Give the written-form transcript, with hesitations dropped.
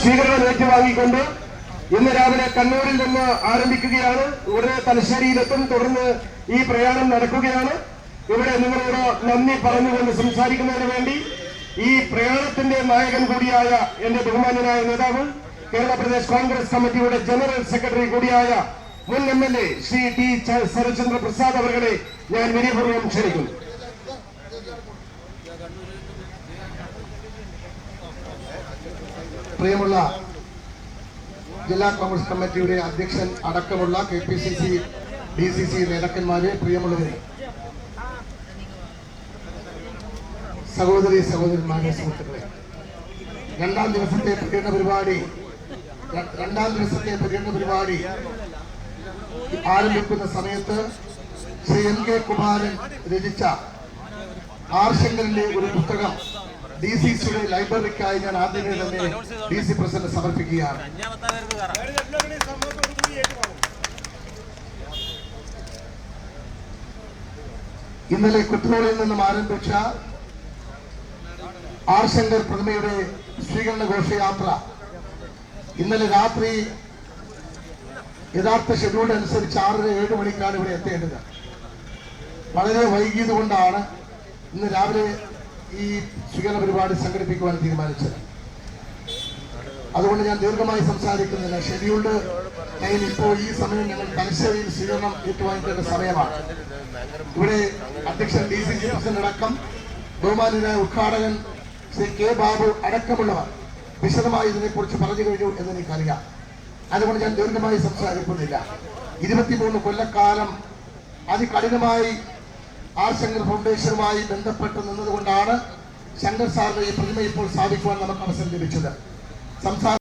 സ്വീകരണം ഏറ്റുവാങ്ങിക്കൊണ്ട് ഇന്ന് രാവിലെ കണ്ണൂരിൽ നിന്ന് ആരംഭിക്കുകയാണ്. ഉടനെ തലശ്ശേരിയിലെത്തും. തുടർന്ന് ഈ പ്രയാണം നടക്കുകയാണ്. ഇവിടെ നിങ്ങളോട് നന്ദി പറഞ്ഞുകൊണ്ട് സംസാരിക്കുന്നതിന് വേണ്ടി ഈ പ്രയാണത്തിന്റെ നായകൻ കൂടിയായ എന്റെ ബഹുമാന്യനായ നേതാവ്, കേരള പ്രദേശ് കോൺഗ്രസ് കമ്മിറ്റിയുടെ ജനറൽ സെക്രട്ടറി കൂടിയായ മുൻ MLA ശ്രീ ടി ശരത്ചന്ദ്ര പ്രസാദ് അവരെ ഞാൻ വിനയപൂർവ്വം ക്ഷണിക്കുന്നു. പ്രിയമുള്ള ജില്ലാ കോൺഗ്രസ് കമ്മിറ്റിയുടെ അധ്യക്ഷൻ അടക്കമുള്ള KPCC DCC നേതാക്കന്മാരെ, പ്രിയമുള്ളവരെ, സഹോദരന്മാരെ, സുഹൃത്തുക്കളെ, രണ്ടാം ദിവസത്തെ പര്യടന പരിപാടി ആരംഭിക്കുന്ന സമയത്ത് ശ്രീ MK കുമാരൻ രചിച്ച ആർ ശങ്കറിന്റെ ഒരു പുസ്തകം DCCയുടെ ലൈബ്രറിക്കായി ഞാൻ ആദ്യമേ തന്നെ DC പ്രസിഡന്റ് സമർപ്പിക്കുകയാണ്. ഇന്നലെ കുട്ടനാടിൽ നിന്നും ആരംഭിച്ച ആർ ശങ്കർ പ്രതിമയുടെ സ്വീകരണ ഘോഷയാത്ര ഇന്നലെ രാത്രി യഥാർത്ഥ ഷെഡ്യൂൾ അനുസരിച്ച് 6:30-7 മണിക്കാണ് ഇവിടെ എത്തേണ്ടത്. വളരെ വൈകിയത് കൊണ്ടാണ് ഇന്ന് രാവിലെ ഈ സ്വീകരണ പരിപാടി സംഘടിപ്പിക്കുവാൻ തീരുമാനിച്ചത്. അതുകൊണ്ട് ഞാൻ ദീർഘമായി സംസാരിക്കുന്നില്ല. ഷെഡ്യൂൾഡ് ടൈം ഇപ്പോൾ ഈ സമയം ഞങ്ങൾ തലശ്ശേരിയിൽ സ്വീകരണം ഏറ്റുവാങ്ങിക്കേണ്ട സമയമാണ്. ഇവിടെ അധ്യക്ഷൻ DCC പ്രസിഡന്റ് അടക്കം ബഹുമാന്യനായ ഉദ്ഘാടകൻ ശ്രീ K ബാബു അടക്കമുള്ളവർ വിശദമായി ഇതിനെക്കുറിച്ച് പറഞ്ഞു കഴിഞ്ഞു എന്ന് എനിക്കറിയാം. അതുകൊണ്ട് ഞാൻ ദീർഘമായി സംസാരിക്കുന്നില്ല. 23 കൊല്ലക്കാലം അതികഠിനമായി ആർ ശങ്കർ ഫൗണ്ടേഷനുമായി ബന്ധപ്പെട്ട് നിന്നതുകൊണ്ടാണ് ശങ്കർ സാറിന്റെ ഈ പ്രതിമ ഇപ്പോൾ സ്ഥാപിക്കുവാൻ നമുക്ക് അവസരം ലഭിച്ചത്.